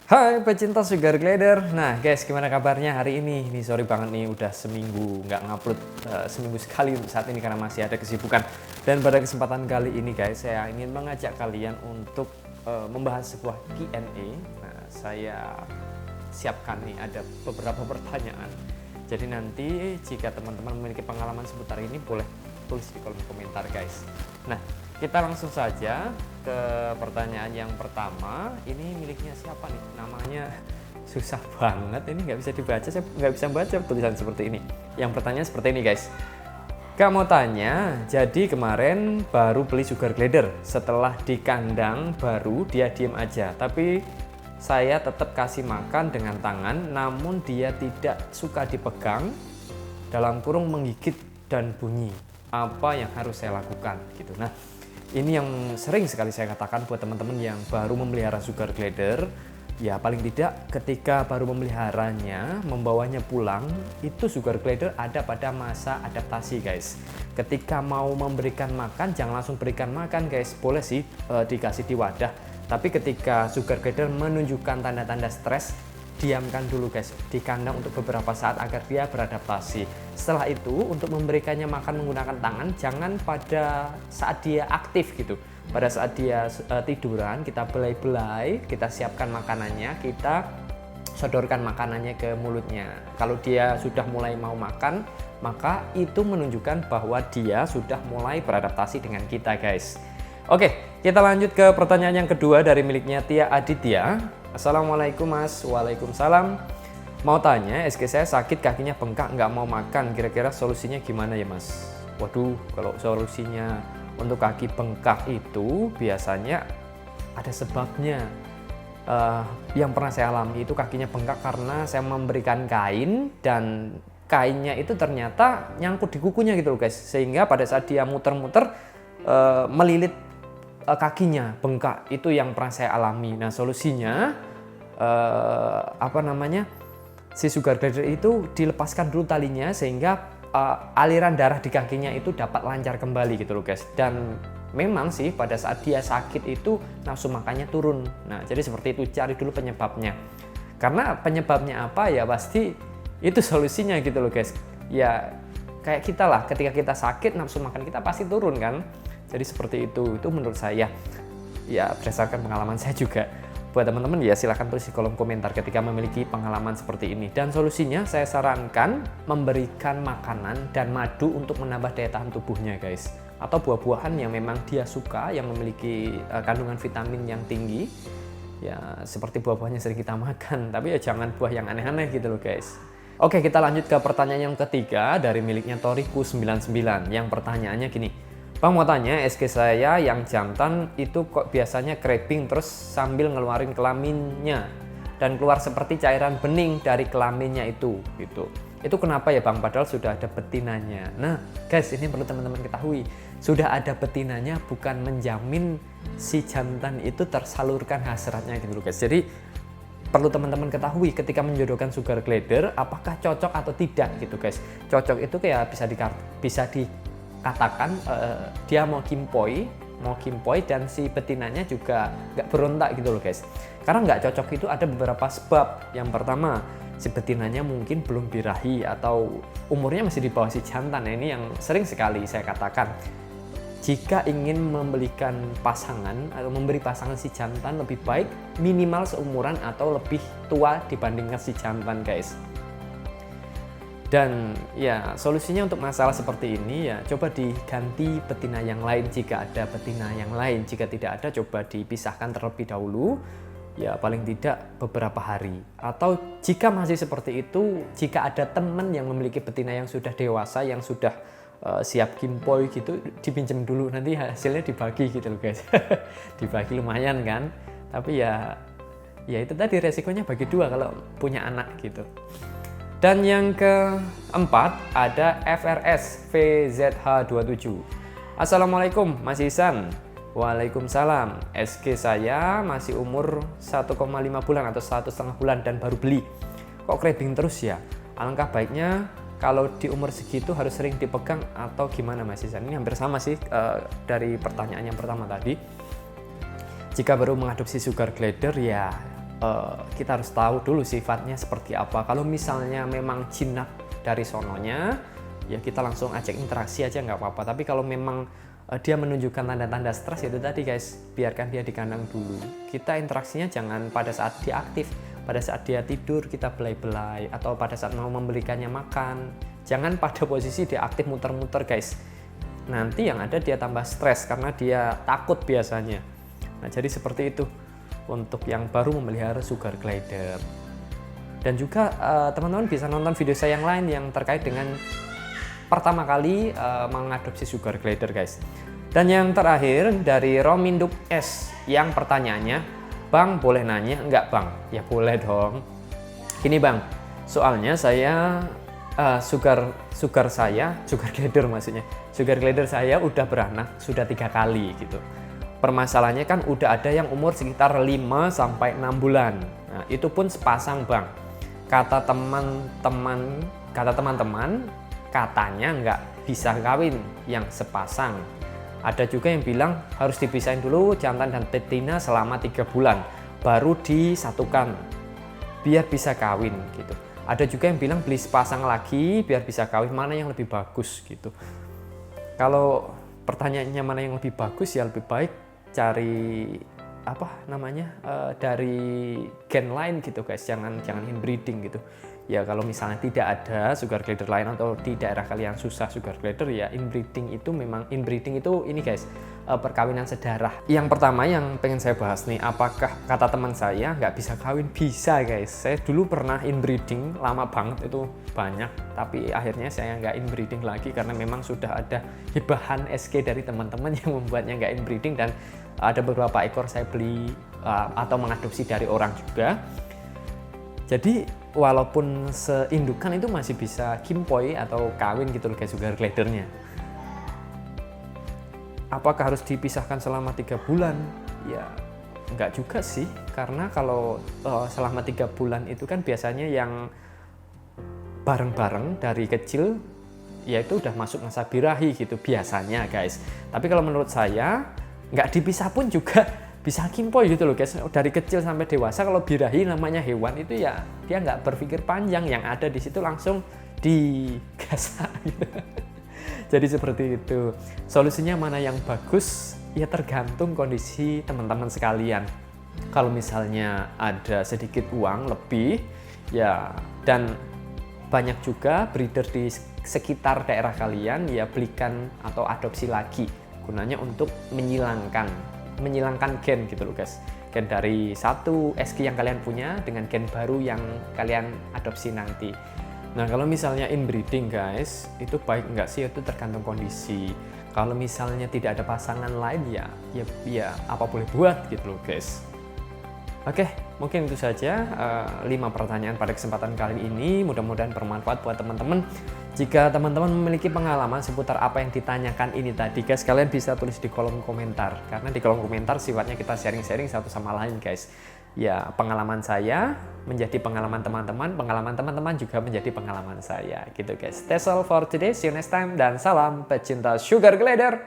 Hai pecinta Sugar Glider. Nah guys, gimana kabarnya hari ini? Ini sorry banget nih udah seminggu nggak ngupload, seminggu sekali untuk saat ini karena masih ada kesibukan. Dan pada kesempatan kali ini guys, saya ingin mengajak kalian untuk membahas sebuah Q&A. Nah, saya siapkan nih ada beberapa pertanyaan. Jadi nanti jika teman-teman memiliki pengalaman seputar ini boleh tulis di kolom komentar guys. Nah, kita langsung saja ke pertanyaan yang pertama. Ini miliknya siapa nih? Namanya susah banget, ini nggak bisa dibaca, saya nggak bisa baca tulisan seperti ini. Yang pertanyaan seperti ini guys. Kak mau tanya, jadi kemarin baru beli sugar glider, setelah di kandang baru dia diem aja, tapi saya tetap kasih makan dengan tangan, namun dia tidak suka dipegang, dalam kurung menggigit dan bunyi. Apa yang harus saya lakukan gitu. Nah, ini yang sering sekali saya katakan buat teman-teman yang baru memelihara sugar glider. Ya paling tidak ketika baru memeliharanya, membawanya pulang, itu sugar glider ada pada masa adaptasi guys. Ketika mau memberikan makan, jangan langsung berikan makan guys. Boleh sih dikasih di wadah. Tapi ketika sugar glider menunjukkan tanda-tanda stres, diamkan dulu guys di kandang untuk beberapa saat agar dia beradaptasi. Setelah itu untuk memberikannya makan menggunakan tangan, jangan pada saat dia aktif gitu. Pada saat dia tiduran, kita belai-belai, kita siapkan makanannya, kita sodorkan makanannya ke mulutnya. Kalau dia sudah mulai mau makan, maka itu menunjukkan bahwa dia sudah mulai beradaptasi dengan kita guys. Oke, kita lanjut ke pertanyaan yang kedua dari miliknya Tia Aditya. Assalamualaikum mas. Waalaikumsalam. Mau tanya, SG saya sakit, kakinya bengkak, nggak mau makan, kira-kira solusinya gimana ya mas? Waduh, kalau solusinya untuk kaki bengkak itu biasanya ada sebabnya. Yang pernah saya alami itu kakinya bengkak karena saya memberikan kain dan kainnya itu ternyata nyangkut di kukunya gitu loh guys, sehingga pada saat dia muter-muter melilit kakinya bengkak. Itu yang pernah saya alami. Nah solusinya si sugar glider itu dilepaskan dulu talinya sehingga aliran darah di kakinya itu dapat lancar kembali gitu loh guys. Dan memang sih pada saat dia sakit itu nafsu makannya turun. Nah jadi seperti itu, cari dulu penyebabnya. Karena penyebabnya apa ya pasti itu solusinya gitu loh guys. Ya kayak kita lah, ketika kita sakit nafsu makan kita pasti turun kan. Jadi seperti itu menurut saya. Ya berdasarkan pengalaman saya juga. Buat teman-teman ya silahkan tulis di kolom komentar ketika memiliki pengalaman seperti ini. Dan solusinya saya sarankan memberikan makanan dan madu untuk menambah daya tahan tubuhnya guys. Atau buah-buahan yang memang dia suka, yang memiliki kandungan vitamin yang tinggi. Ya seperti buah-buahan yang sering kita makan. Tapi ya jangan buah yang aneh-aneh gitu loh guys. Oke, kita lanjut ke pertanyaan yang ketiga dari miliknya Toriku99. Yang pertanyaannya gini. Bang mau tanya, SG saya yang jantan itu kok biasanya crapping terus sambil ngeluarin kelaminnya dan keluar seperti cairan bening dari kelaminnya itu gitu. Itu kenapa ya Bang, padahal sudah ada betinanya. Nah guys, ini perlu teman-teman ketahui, sudah ada betinanya bukan menjamin si jantan itu tersalurkan hasratnya gitu loh guys. Jadi perlu teman-teman ketahui ketika menjodohkan sugar glider apakah cocok atau tidak gitu guys. Cocok itu kayak bisa dikatakan dia mau kimpoi dan si betinanya juga nggak berontak gitu loh guys. Karena nggak cocok itu ada beberapa sebab. Yang pertama, si betinanya mungkin belum birahi atau umurnya masih di bawah si jantan. Nah, ini yang sering sekali saya katakan. Jika ingin memberikan pasangan atau memberi pasangan si jantan, lebih baik minimal seumuran atau lebih tua dibandingkan si jantan guys. Dan ya solusinya untuk masalah seperti ini ya coba diganti betina yang lain jika ada betina yang lain. Jika tidak ada, coba dipisahkan terlebih dahulu ya paling tidak beberapa hari. Atau jika masih seperti itu, jika ada teman yang memiliki betina yang sudah dewasa, yang sudah siap kimpoi gitu, dipinjam dulu, nanti hasilnya dibagi gitu loh guys. Dibagi lumayan kan, tapi ya itu tadi resikonya bagi dua kalau punya anak gitu. Dan yang keempat ada FRS VZH27. Assalamualaikum Mas Ihsan. Waalaikumsalam. SG saya masih umur 1,5 bulan atau 1,5 bulan dan baru beli. Kok craving terus ya? Alangkah baiknya kalau di umur segitu harus sering dipegang atau gimana Mas Ihsan? Ini hampir sama sih dari pertanyaan yang pertama tadi. Jika baru mengadopsi sugar glider ya kita harus tahu dulu sifatnya seperti apa. Kalau misalnya memang jinak dari sononya, ya kita langsung ajak interaksi aja nggak apa-apa. Tapi kalau memang dia menunjukkan tanda-tanda stres, itu tadi guys, biarkan dia di kandang dulu. Kita interaksinya jangan pada saat dia aktif, pada saat dia tidur kita belai-belai, atau pada saat mau memberikannya makan. Jangan pada posisi dia aktif muter-muter guys. Nanti yang ada dia tambah stres karena dia takut biasanya. Nah, jadi seperti itu untuk yang baru memelihara sugar glider. Dan juga teman-teman bisa nonton video saya yang lain yang terkait dengan pertama kali mengadopsi sugar glider guys. Dan yang terakhir dari Rominduk S yang pertanyaannya, Bang boleh nanya? Enggak Bang? Ya boleh dong. Gini Bang, soalnya saya sugar glider maksudnya. Sugar glider saya udah beranak sudah 3 kali gitu. Permasalahannya kan udah ada yang umur sekitar 5 sampai 6 bulan. Nah, itu pun sepasang Bang. Kata teman-teman katanya nggak bisa kawin yang sepasang. Ada juga yang bilang harus dipisahin dulu jantan dan betina selama 3 bulan baru disatukan biar bisa kawin gitu. Ada juga yang bilang beli sepasang lagi biar bisa kawin, mana yang lebih bagus gitu. Kalau pertanyaannya mana yang lebih bagus, ya lebih baik cari dari gen lain gitu guys, jangan inbreeding gitu. Ya kalau misalnya tidak ada sugar glider lain atau di daerah kalian susah sugar glider, ya inbreeding itu ini guys, perkawinan sedarah. Yang pertama yang pengen saya bahas nih, apakah kata teman saya nggak bisa kawin? Bisa guys, saya dulu pernah inbreeding lama banget, itu banyak, tapi akhirnya saya nggak inbreeding lagi karena memang sudah ada hibahan SK dari teman-teman yang membuatnya nggak inbreeding. Dan ada beberapa ekor saya beli atau mengadopsi dari orang juga. Jadi walaupun seindukan itu masih bisa kimpoi atau kawin gitu loh guys sugar glidernya. Apakah harus dipisahkan selama 3 bulan? Ya enggak juga sih, karena kalau selama 3 bulan itu kan biasanya yang bareng-bareng dari kecil ya itu udah masuk masa birahi gitu biasanya guys. Tapi kalau menurut saya nggak dipisah pun juga bisa kimpoi gitu loh guys. Dari kecil sampai dewasa, kalau birahi namanya hewan itu ya dia nggak berpikir panjang, yang ada di situ langsung digasak gitu. Jadi seperti itu. Solusinya mana yang bagus ya tergantung kondisi teman-teman sekalian. Kalau misalnya ada sedikit uang lebih ya, dan banyak juga breeder di sekitar daerah kalian, ya belikan atau adopsi lagi, gunanya untuk menyilangkan gen gitu loh guys, gen dari satu SK yang kalian punya dengan gen baru yang kalian adopsi nanti. Nah kalau misalnya inbreeding guys, itu baik nggak sih? Itu tergantung kondisi. Kalau misalnya tidak ada pasangan lain ya apa boleh buat gitu loh guys. Oke, mungkin itu saja 5 pertanyaan pada kesempatan kali ini. Mudah-mudahan bermanfaat buat teman-teman. Jika teman-teman memiliki pengalaman seputar apa yang ditanyakan ini tadi guys, kalian bisa tulis di kolom komentar. Karena di kolom komentar sifatnya kita sharing-sharing satu sama lain guys. Ya, pengalaman saya menjadi pengalaman teman-teman, pengalaman teman-teman juga menjadi pengalaman saya gitu guys. That's all for today. See you next time dan salam pecinta sugar glider.